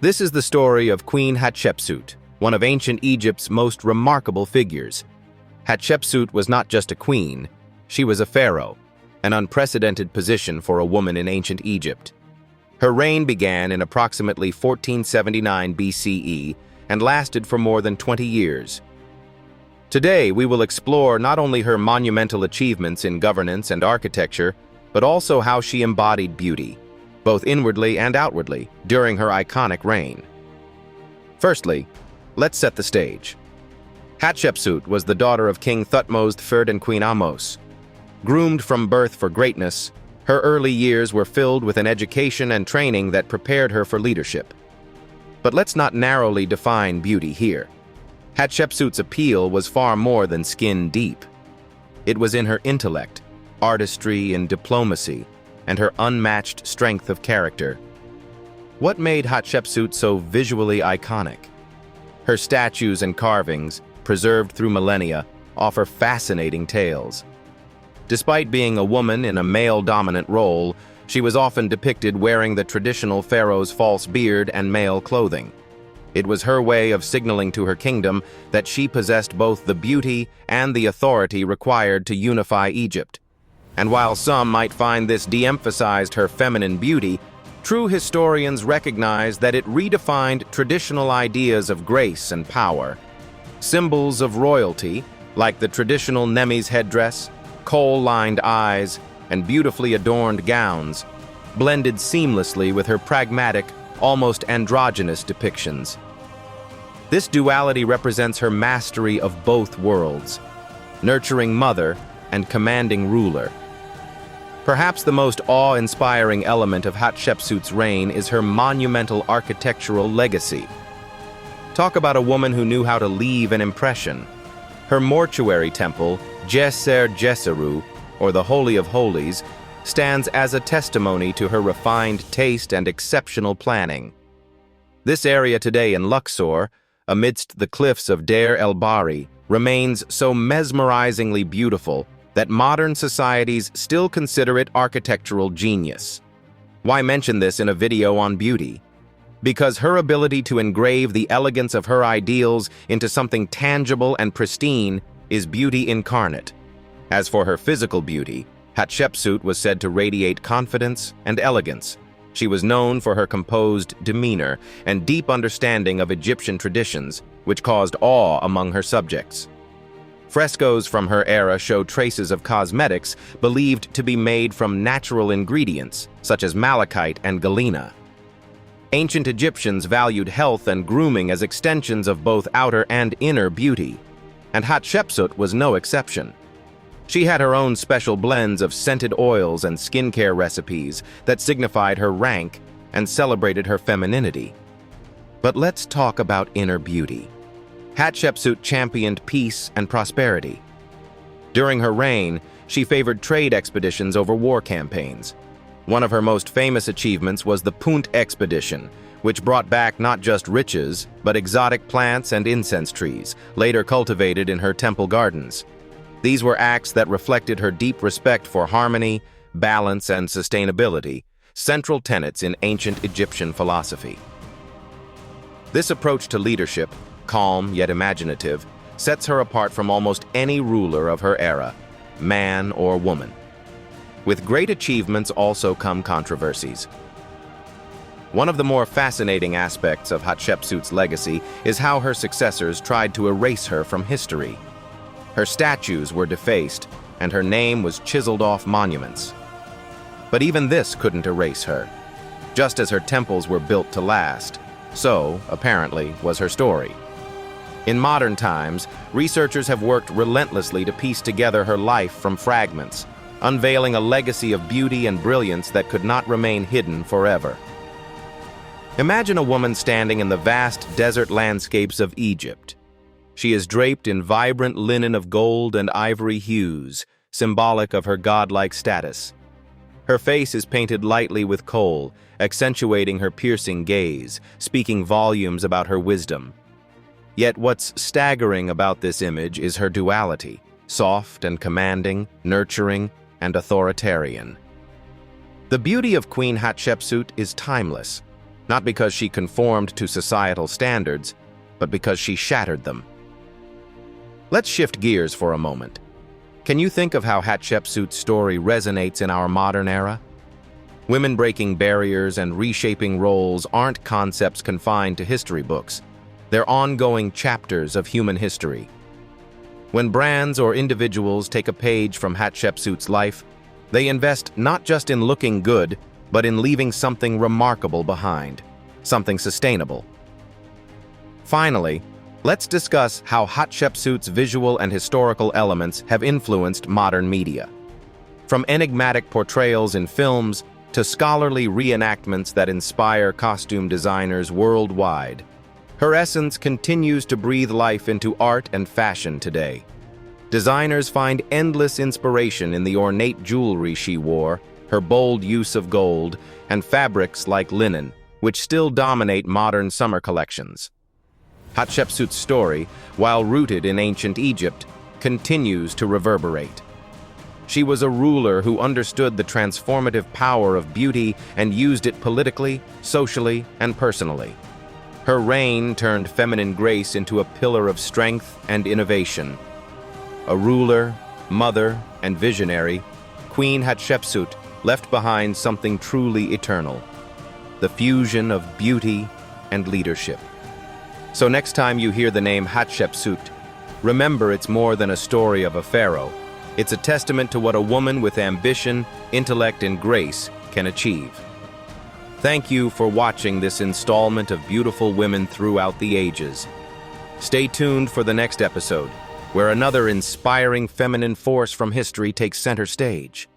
This is the story of Queen Hatshepsut, one of ancient Egypt's most remarkable figures. Hatshepsut was not just a queen, she was a pharaoh, an unprecedented position for a woman in ancient Egypt. Her reign began in approximately 1479 BCE and lasted for more than 20 years. Today, we will explore not only her monumental achievements in governance and architecture, but also how she embodied beauty, both inwardly and outwardly, during her iconic reign. Firstly, let's set the stage. Hatshepsut was the daughter of King Thutmose III and Queen Ahmose. Groomed from birth for greatness, her early years were filled with an education and training that prepared her for leadership. But let's not narrowly define beauty here. Hatshepsut's appeal was far more than skin deep. It was in her intellect, artistry, and diplomacy, and her unmatched strength of character. What made Hatshepsut so visually iconic? Her statues and carvings, preserved through millennia, offer fascinating tales. Despite being a woman in a male-dominant role, she was often depicted wearing the traditional pharaoh's false beard and male clothing. It was her way of signaling to her kingdom that she possessed both the beauty and the authority required to unify Egypt. And while some might find this de-emphasized her feminine beauty, true historians recognize that it redefined traditional ideas of grace and power. Symbols of royalty, like the traditional Nemes headdress, kohl-lined eyes, and beautifully adorned gowns, blended seamlessly with her pragmatic, almost androgynous depictions. This duality represents her mastery of both worlds, nurturing mother and commanding ruler. Perhaps the most awe-inspiring element of Hatshepsut's reign is her monumental architectural legacy. Talk about a woman who knew how to leave an impression. Her mortuary temple, Djeser-Djeseru, or the Holy of Holies, stands as a testimony to her refined taste and exceptional planning. This area today in Luxor, amidst the cliffs of Deir el-Bahri, remains so mesmerizingly beautiful that modern societies still consider it architectural genius. Why mention this in a video on beauty? Because her ability to engrave the elegance of her ideals into something tangible and pristine is beauty incarnate. As for her physical beauty, Hatshepsut was said to radiate confidence and elegance. She was known for her composed demeanor and deep understanding of Egyptian traditions, which caused awe among her subjects. Frescoes from her era show traces of cosmetics believed to be made from natural ingredients, such as malachite and galena. Ancient Egyptians valued health and grooming as extensions of both outer and inner beauty, and Hatshepsut was no exception. She had her own special blends of scented oils and skincare recipes that signified her rank and celebrated her femininity. But let's talk about inner beauty. Hatshepsut championed peace and prosperity. During her reign, she favored trade expeditions over war campaigns. One of her most famous achievements was the Punt expedition, which brought back not just riches, but exotic plants and incense trees, later cultivated in her temple gardens. These were acts that reflected her deep respect for harmony, balance, and sustainability, central tenets in ancient Egyptian philosophy. This approach to leadership, calm yet imaginative, sets her apart from almost any ruler of her era, man or woman. With great achievements also come controversies. One of the more fascinating aspects of Hatshepsut's legacy is how her successors tried to erase her from history. Her statues were defaced, and her name was chiseled off monuments. But even this couldn't erase her. Just as her temples were built to last, so, apparently, was her story. In modern times, researchers have worked relentlessly to piece together her life from fragments, unveiling a legacy of beauty and brilliance that could not remain hidden forever. Imagine a woman standing in the vast desert landscapes of Egypt. She is draped in vibrant linen of gold and ivory hues, symbolic of her godlike status. Her face is painted lightly with kohl, accentuating her piercing gaze, speaking volumes about her wisdom. Yet what's staggering about this image is her duality, soft and commanding, nurturing, and authoritarian. The beauty of Queen Hatshepsut is timeless. not because she conformed to societal standards, but because she shattered them. Let's shift gears for a moment. Can you think of how Hatshepsut's story resonates in our modern era? Women breaking barriers and reshaping roles aren't concepts confined to history books. They're ongoing chapters of human history. When brands or individuals take a page from Hatshepsut's life, they invest not just in looking good, but in leaving something remarkable behind, something sustainable. Finally, let's discuss how Hatshepsut's visual and historical elements have influenced modern media. From enigmatic portrayals in films to scholarly reenactments that inspire costume designers worldwide, her essence continues to breathe life into art and fashion today. Designers find endless inspiration in the ornate jewelry she wore, her bold use of gold, and fabrics like linen, which still dominate modern summer collections. Hatshepsut's story, while rooted in ancient Egypt, continues to reverberate. She was a ruler who understood the transformative power of beauty and used it politically, socially, and personally. Her reign turned feminine grace into a pillar of strength and innovation. A ruler, mother, and visionary, Queen Hatshepsut left behind something truly eternal: the fusion of beauty and leadership. So next time you hear the name Hatshepsut, remember it's more than a story of a pharaoh. It's a testament to what a woman with ambition, intellect, and grace can achieve. Thank you for watching this installment of Beautiful Women Throughout the Ages. Stay tuned for the next episode, where another inspiring feminine force from history takes center stage.